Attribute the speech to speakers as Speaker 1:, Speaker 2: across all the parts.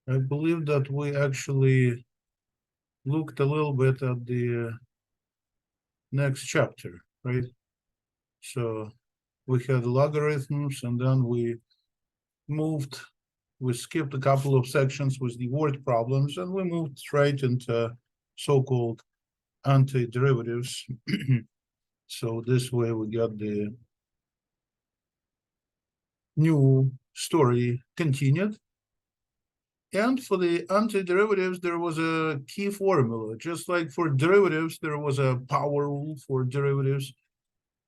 Speaker 1: I believe that we actually looked a little bit at the next chapter, right? So we had logarithms, and then we skipped a couple of sections with the word problems, and we moved straight into so-called antiderivatives. So this way we got the new story continued. And for the antiderivatives, there was a key formula. Just like for derivatives, there was a power rule for derivatives.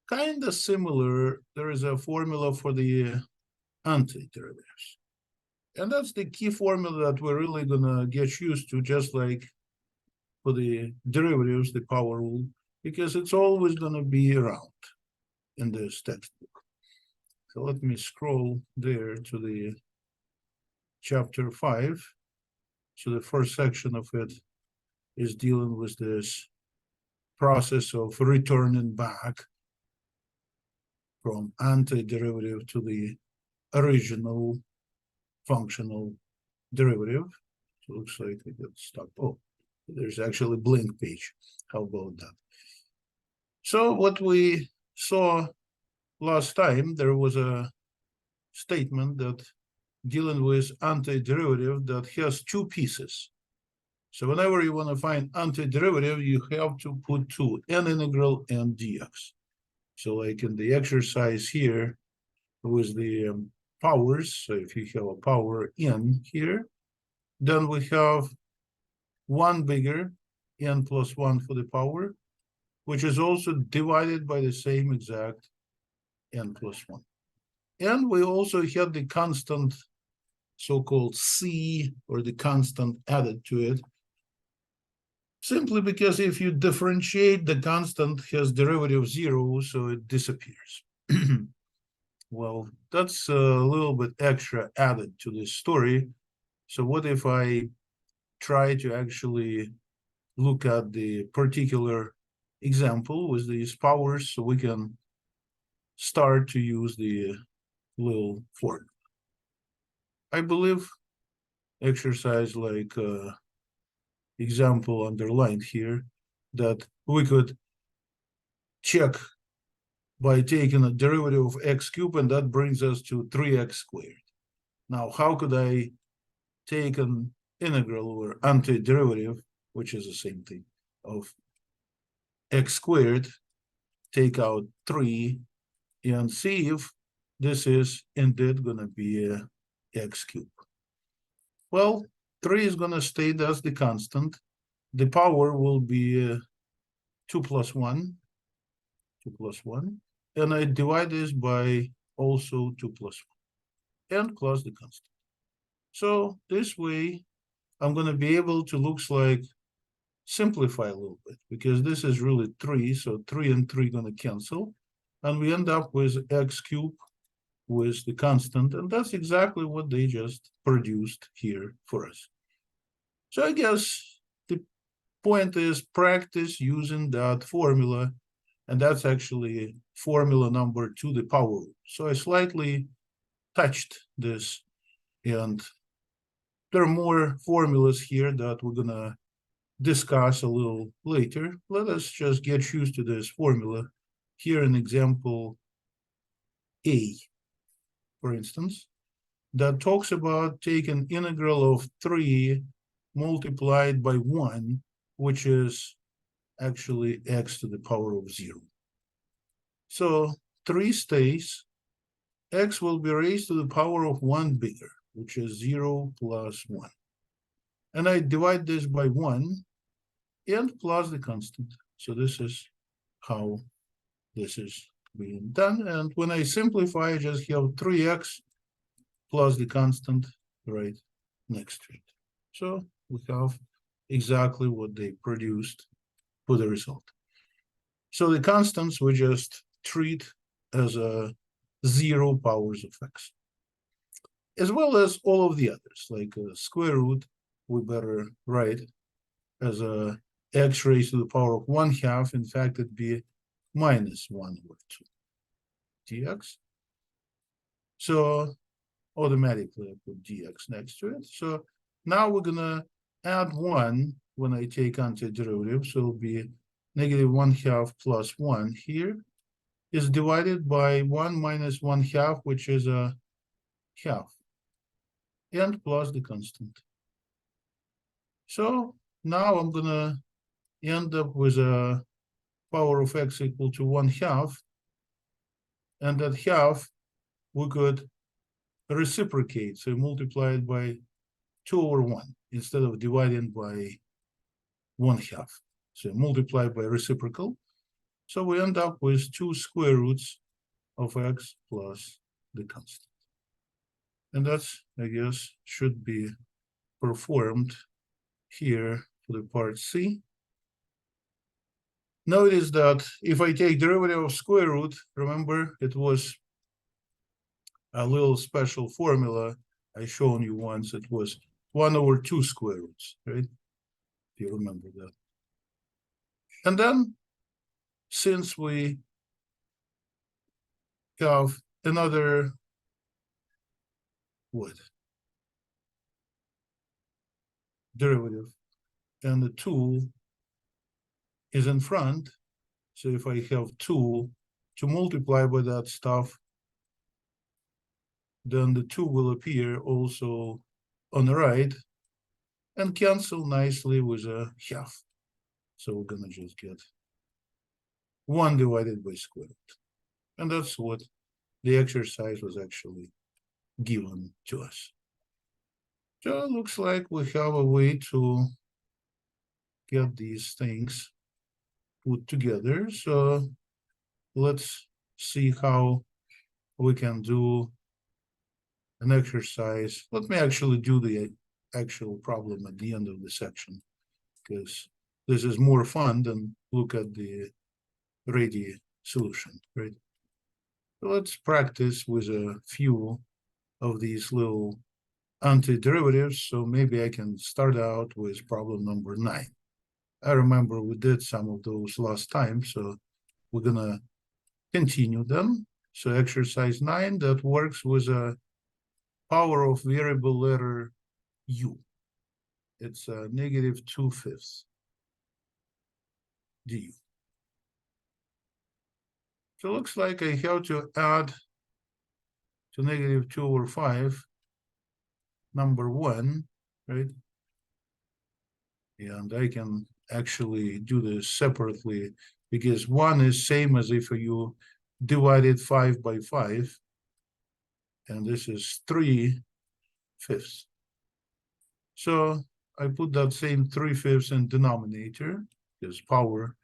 Speaker 1: Kind of similar, there is a formula for the antiderivatives. And that's the key formula that we're really going to get used to, just like for the derivatives, the power rule, because it's always going to be around in this textbook. So let me scroll there to the chapter 5. So the first section of it is dealing with this process of returning back from antiderivative to the original functional derivative. So it looks like I got stuck. Oh, there's actually a blank page. How about that? So what we saw last time, there was a statement that dealing with antiderivative that has two pieces. So whenever you want to find antiderivative, you have to put two, n integral and dx. So like in the exercise here with the powers, so if you have a power n here, then we have one bigger, n plus 1 for the power, which is also divided by the same exact n plus 1. And we also had the constant, so-called c, or the constant added to it, simply because if you differentiate, the constant has derivative 0, so it disappears. Well, that's a little bit extra added to this story. So what if I try to actually look at the particular example with these powers so we can start to use the little formula? I believe exercise like example underlined here that we could check by taking a derivative of x cubed, and that brings us to 3x squared. Now, how could I take an integral or antiderivative, which is the same thing, of x squared, take out 3, and see if this is indeed going to be a x cubed? Well, 3 is going to stay as the constant. The power will be 2 plus 1, 2 plus 1. And I divide this by also 2 plus 1 and plus the constant. So this way, I'm going to be able to, looks like, simplify a little bit, because this is really 3, so 3 and 3 going to cancel. And we end up with x cubed with the constant, and that's exactly what they just produced here for us. So I guess the point is practice using that formula, and that's actually formula number 2, the power rule. So I slightly touched this, and there are more formulas here that we're gonna discuss a little later. Let us just get used to this formula. Here in example A, for instance, that talks about taking integral of 3 multiplied by 1, which is actually x to the power of 0. So 3 stays, x will be raised to the power of 1 bigger, which is 0 plus 1. And I divide this by 1 and plus the constant. So this is how this is being done. And when I simplify, I just have 3x plus the constant right next to it. So we have exactly what they produced for the result. So the constants we just treat as a 0 powers of x, as well as all of the others, like a square root, we better write as a x raised to the power of 1/2. In fact, it'd be minus 1/2 dx. So automatically I put dx next to it. So Now we're gonna add 1 when I take antiderivative, so it'll be -1/2 plus 1 here is divided by 1 minus 1/2, which is a half, and plus the constant. So now I'm gonna end up with a power of x equal to 1/2, and that half we could reciprocate, so multiply it by 2/1 instead of dividing by 1/2. So multiply by reciprocal. So we end up with 2 square roots of x plus the constant. And that's, I guess, should be performed here for the part C. Notice that if I take derivative of square root, remember it was a little special formula I shown you once. It was 1/2 square roots, right? If you remember that. And then, since we have another derivative, and the 2 is in front, so if I have 2 to multiply by that stuff, then the 2 will appear also on the right and cancel nicely with a half. So we're gonna just get 1 divided by square root. And that's what the exercise was actually given to us. So it looks like we have a way to get these things put together. So let's see how we can do an exercise. Let me actually do the actual problem at the end of the section, because this is more fun than look at the ready solution, right? So let's practice with a few of these little antiderivatives. So maybe I can start out with problem number 9. I remember we did some of those last time, so we're gonna continue them. So exercise 9, that works with a power of variable letter u. It's a -2/5 du. So it looks like I have to add to -2/5 number 1, right? And I can actually do this separately, because 1 is same as if you divided 5 by 5, and this is 3/5. So I put that same 3/5 in denominator, because power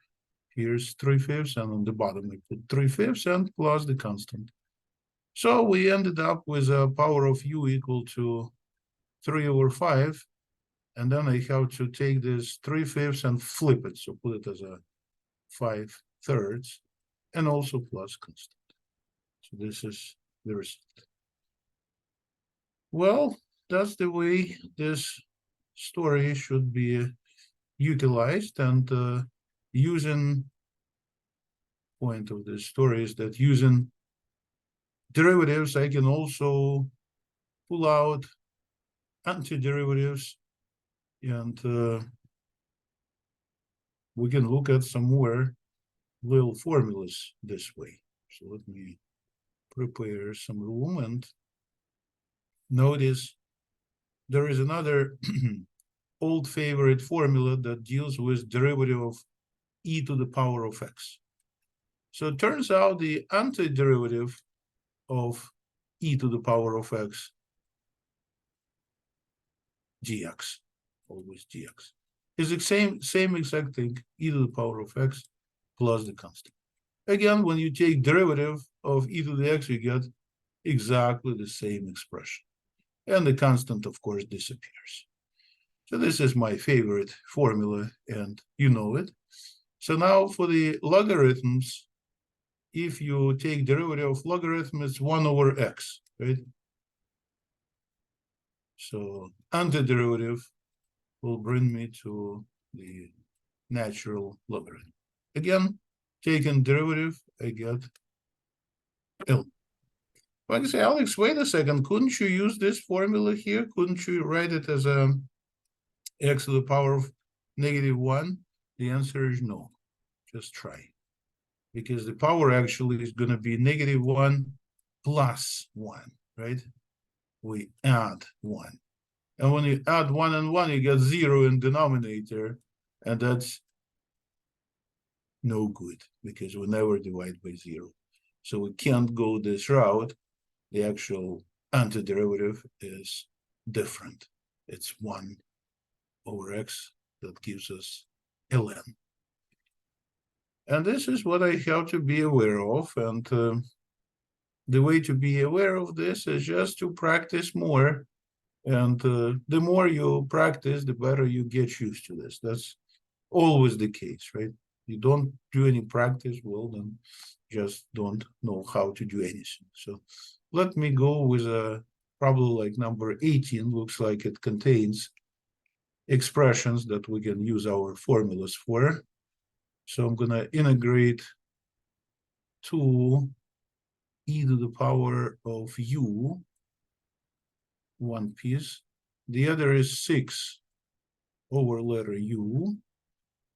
Speaker 1: here's 3/5, and on the bottom I put 3/5 and plus the constant. So we ended up with a power of u equal to 3/5, and then I have to take this 3/5 and flip it, so put it as a 5/3, and also plus constant. So this is the result. Well, that's the way this story should be utilized, and using point of this story is that using derivatives, I can also pull out antiderivatives, and we can look at some more little formulas this way. So let me prepare some room, and notice there is another old favorite formula that deals with derivative of e to the power of x. So it turns out the antiderivative of e to the power of x, gx, always gx, is the same exact thing, e to the power of x plus the constant. Again, when you take derivative of e to the x, you get exactly the same expression. And the constant, of course, disappears. So this is my favorite formula, and you know it. So now for the logarithms, if you take derivative of logarithm, it's 1/x, right? So antiderivative will bring me to the natural logarithm. Again, taking derivative, I get L. Like I say, Alex, wait a second. Couldn't you use this formula here? Couldn't you write it as a x to the power of -1? The answer is no. Just try. Because the power actually is going to be -1 plus 1, right? We add 1. And when you add 1 and 1, you get 0 in denominator. And that's no good because we never divide by 0. So we can't go this route. The actual antiderivative is different. It's 1 over x that gives us ln. And this is what I have to be aware of. And the way to be aware of this is just to practice more. And the more you practice, the better you get used to this. That's always the case, right? You don't do any practice, well, then just don't know how to do anything. So let me go with a probably like number 18. Looks like it contains expressions that we can use our formulas for. So I'm going to integrate 2 e to the power of u, one piece. The other is 6 over letter u.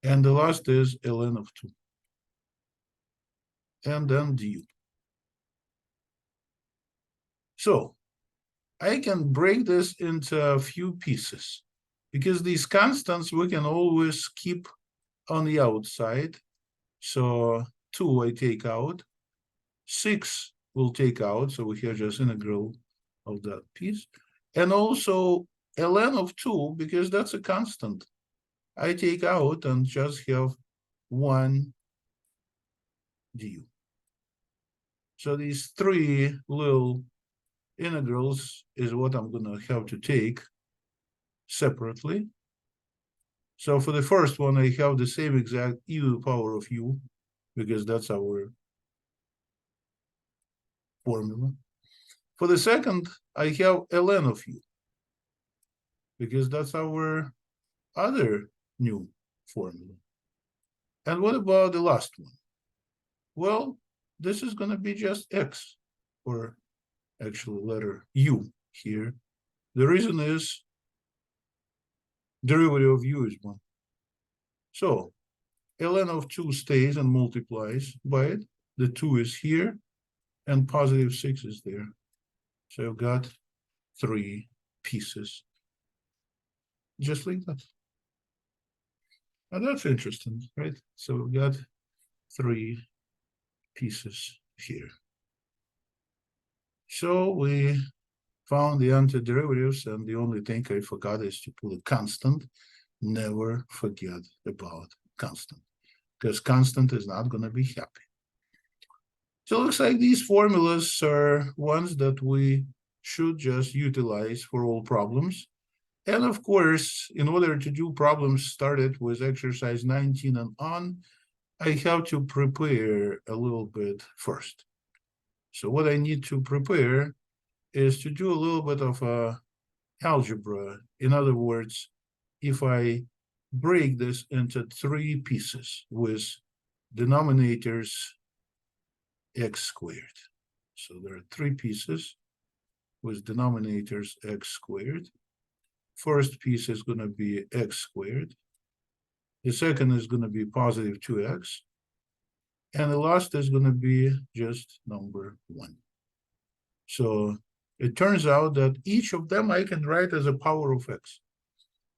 Speaker 1: And the last is ln of 2. And then du. So I can break this into a few pieces because these constants we can always keep on the outside. So 2 I take out, 6 will take out, so we have just integral of that piece. And also ln of 2, because that's a constant, I take out and just have 1 du. So these 3 little integrals is what I'm going to have to take separately. So for the first one, I have the same exact e to the power of u, because that's our formula. For the second, I have ln of u, because that's our other new formula. And what about the last one? Well, this is going to be just x, or actually letter u here. The reason is derivative of u is 1. So ln of 2 stays and multiplies by it. The 2 is here, and positive 6 is there. So I've got 3 pieces, just like that. And that's interesting, right? So we've got 3 pieces here. So we found the antiderivatives, and the only thing I forgot is to put a constant. Never forget about constant, because constant is not going to be happy. So it looks like these formulas are ones that we should just utilize for all problems. And of course, in order to do problems started with exercise 19 and on, I have to prepare a little bit first. So what I need to prepare is to do a little bit of algebra. In other words, if I break this into 3 pieces with denominators x squared. So there are 3 pieces with denominators x squared. First piece is going to be x squared. The second is going to be positive 2x. And the last is going to be just number 1. So it turns out that each of them I can write as a power of x.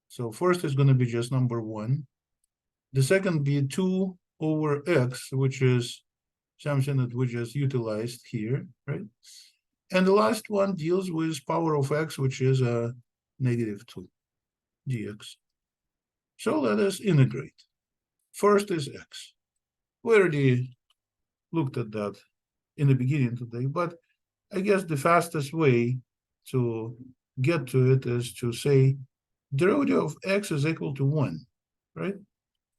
Speaker 1: So first is going to be just number 1. The second be 2 over x, which is something that we just utilized here, right? And the last one deals with power of x, which is a -2 dx. So let us integrate. First is x. We already looked at that in the beginning today, but I guess the fastest way to get to it is to say derivative of x is equal to 1, right?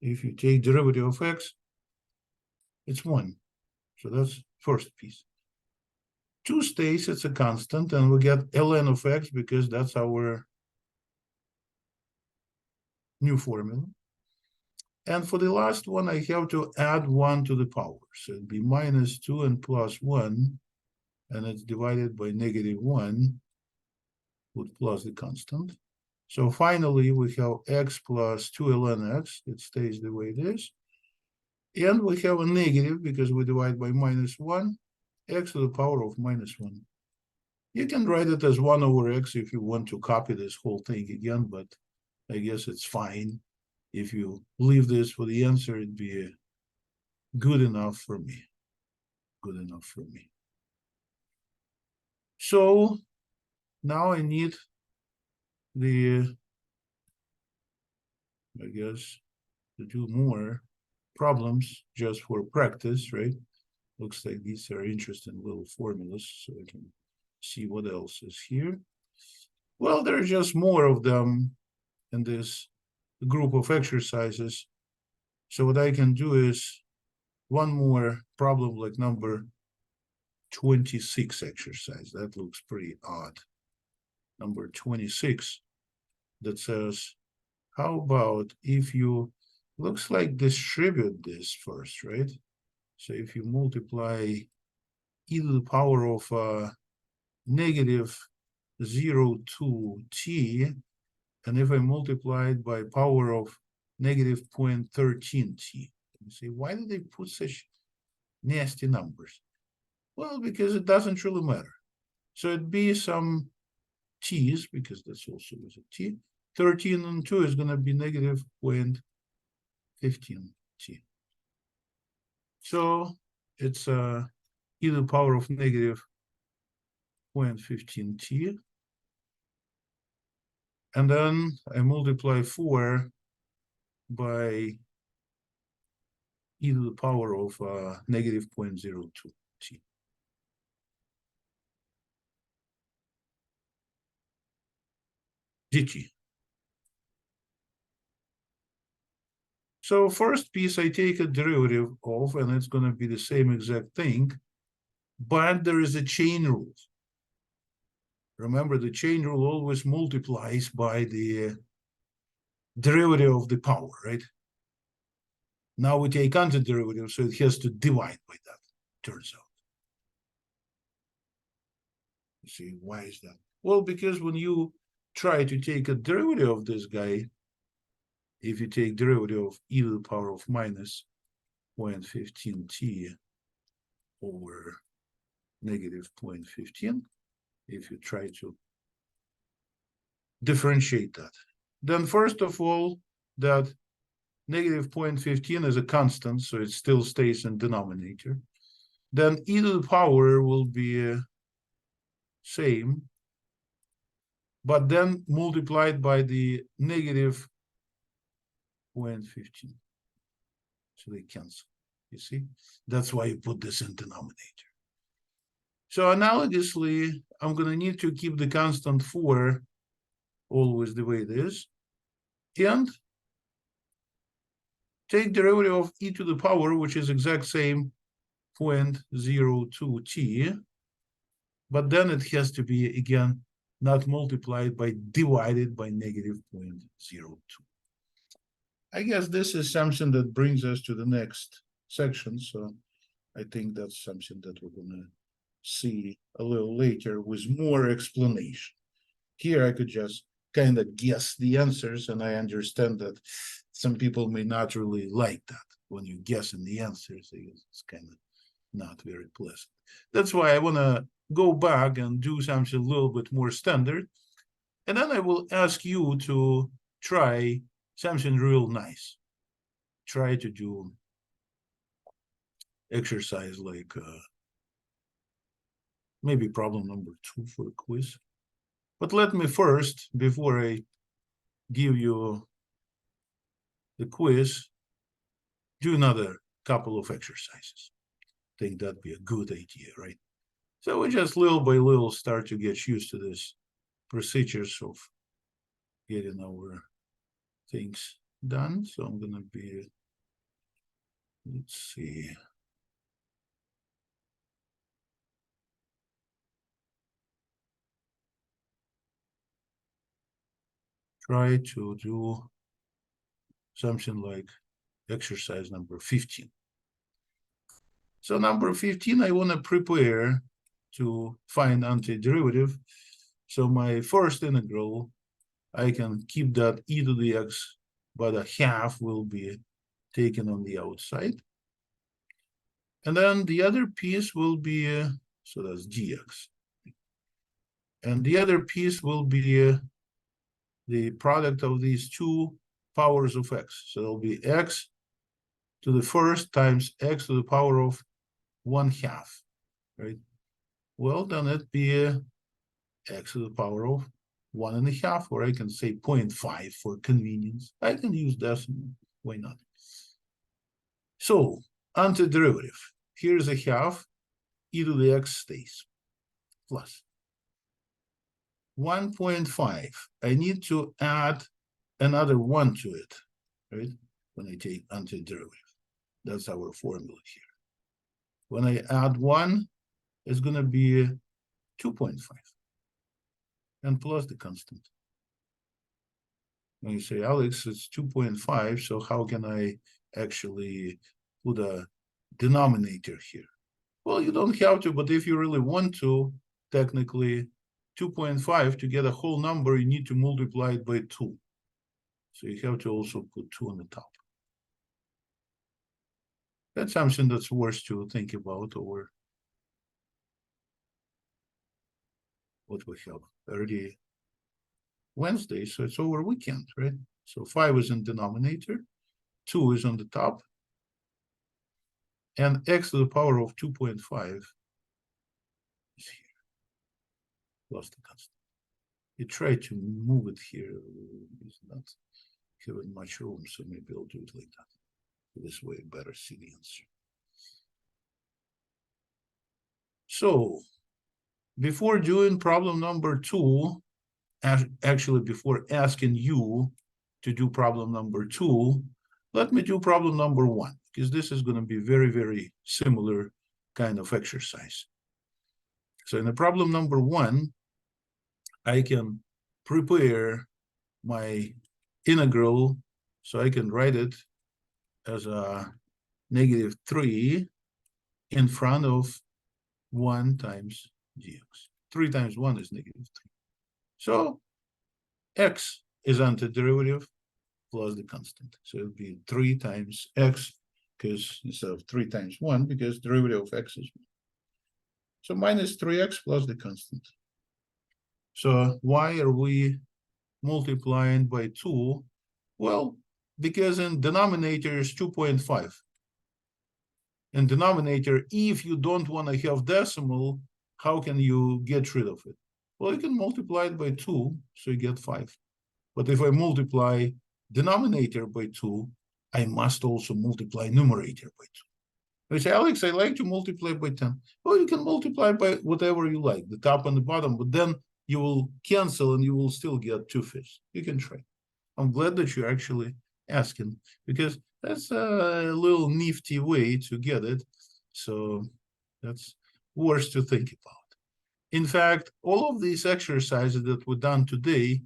Speaker 1: If you take derivative of x, it's 1. So that's first piece. 2 stays, it's a constant, and we get ln of x because that's our new formula. And for the last one, I have to add 1 to the power. So it'd be -2 and +1. and it's divided by -1 with plus the constant. So finally, we have x plus 2 ln x. It stays the way it is. And we have a negative because we divide by -1, x to the power of -1. You can write it as 1 over x if you want to copy this whole thing again, but I guess it's fine. If you leave this for the answer, it'd be good enough for me. Good enough for me. So now I need the, I guess, to do more problems just for practice, right? Looks like these are interesting little formulas, so I can see what else is here. Well, there are just more of them in this group of exercises. So what I can do is one more problem like number 26 exercise. That looks pretty odd. Number 26 that says, how about if you, looks like distribute this first, right? So if you multiply e to the power of negative 0 to t, and if I multiply it by power of negative 0.13 t, you say, why do they put such nasty numbers? Well, because it doesn't really matter. So it'd be some t's, because that's also with a t. 13 and 2 is going to be negative 0.15 t. So it's e to the power of negative 0.15 t. And then I multiply 4 by e to the power of negative 0.02 t. dt. So first piece I take a derivative of, and it's going to be the same exact thing, but there is a chain rule. Remember, the chain rule always multiplies by the derivative of the power, right? Now we take antiderivative, so it has to divide by that, turns out. You see, why is that? Well, because when you try to take a derivative of this guy, if you take derivative of e to the power of minus 0.15 t over negative 0.15, if you try to differentiate that, then first of all, that negative 0.15 is a constant, so it still stays in denominator. Then e to the power will be same, but then multiplied by the negative 0.15. So they cancel, you see? That's why you put this in denominator. So analogously, I'm going to need to keep the constant 4 always the way it is, and take derivative of e to the power, which is exact same 0.02 t, but then it has to be, again, not multiplied by, divided by negative 0.02. I guess this is something that brings us to the next section, so I think that's something that we're going to see a little later with more explanation. Here I could just kind of guess the answers, and I understand that some people may not really like that. When you guess in the answers, it's kind of not very pleasant. That's why I want to go back and do something a little bit more standard, and then I will ask you to try something real nice. Try to do exercise like maybe problem number 2 for a quiz. But let me first, before I give you the quiz, do another couple of exercises. I think that'd be a good idea, right? So we just little by little start to get used to this procedures of getting our things done. So I'm going to be, let's see. Try to do something like exercise number 15. So number 15, I want to prepare to find antiderivative. So my first integral, I can keep that e to the x, but a half will be taken on the outside. And then the other piece will be, so that's dx. And the other piece will be the product of these two powers of x. So it'll be x to the first times x to the power of 1/2, right? Well, then it'd be x to the power of 1.5, or I can say 0.5 for convenience. I can use decimal, why not? So, antiderivative. Here's a half, e to the x stays, plus 1.5. I need to add another 1 to it, right? When I take antiderivative. That's our formula here. When I add 1, it's going to be 2.5. And plus the constant. When you say, Alex, it's 2.5, so how can I actually put a denominator here? Well, you don't have to, but if you really want to, technically, 2.5, to get a whole number, you need to multiply it by 2. So you have to also put 2 on the top. That's something that's worth to think about over what we have already Wednesday, so it's over weekend, right? So 5 is in denominator, 2 is on the top, and x to the power of 2.5 is here, plus the constant. You try to move it here, it's not given much room, so maybe I'll do it like that. This way, better see the answer. So, before doing problem number 2, actually before asking you to do problem number 2, let me do problem number 1, because this is going to be very, very similar kind of exercise. So in the problem number 1, I can prepare my integral, so I can write it as a -3 in front of 1 times dx. 3 times 1 is -3. So x is antiderivative plus the constant. So it'll be 3 times x, because instead of 3 times 1, because derivative of x is 1. So minus 3x plus the constant. So why are we multiplying by 2? Well, because in denominator is 2.5. In denominator, if you don't want to have decimal, how can you get rid of it? Well, you can multiply it by 2, so you get 5. But if I multiply denominator by 2, I must also multiply numerator by 2. I say, Alex, I like to multiply by 10. Well, you can multiply by whatever you like, the top and the bottom, but then you will cancel and you will still get 2/5. You can try. I'm glad that you're actually asking, because that's a little nifty way to get it. So that's worth to think about. In fact, all of these exercises that were done today,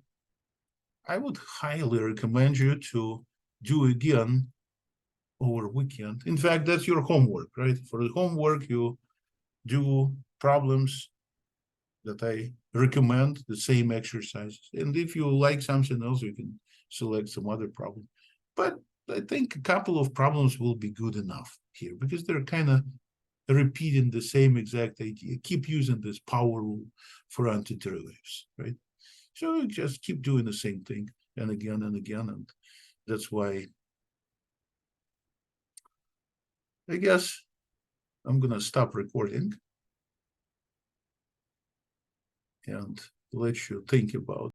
Speaker 1: I would highly recommend you to do again over weekend. In fact, that's your homework, right? For the homework, you do problems that I recommend, the same exercises. And if you like something else, you can select some other problem. But I think a couple of problems will be good enough here, because they're kind of repeating the same exact idea. Keep using this power rule for antiderivatives, right? So just keep doing the same thing and again, and that's why I guess I'm gonna stop recording and let you think about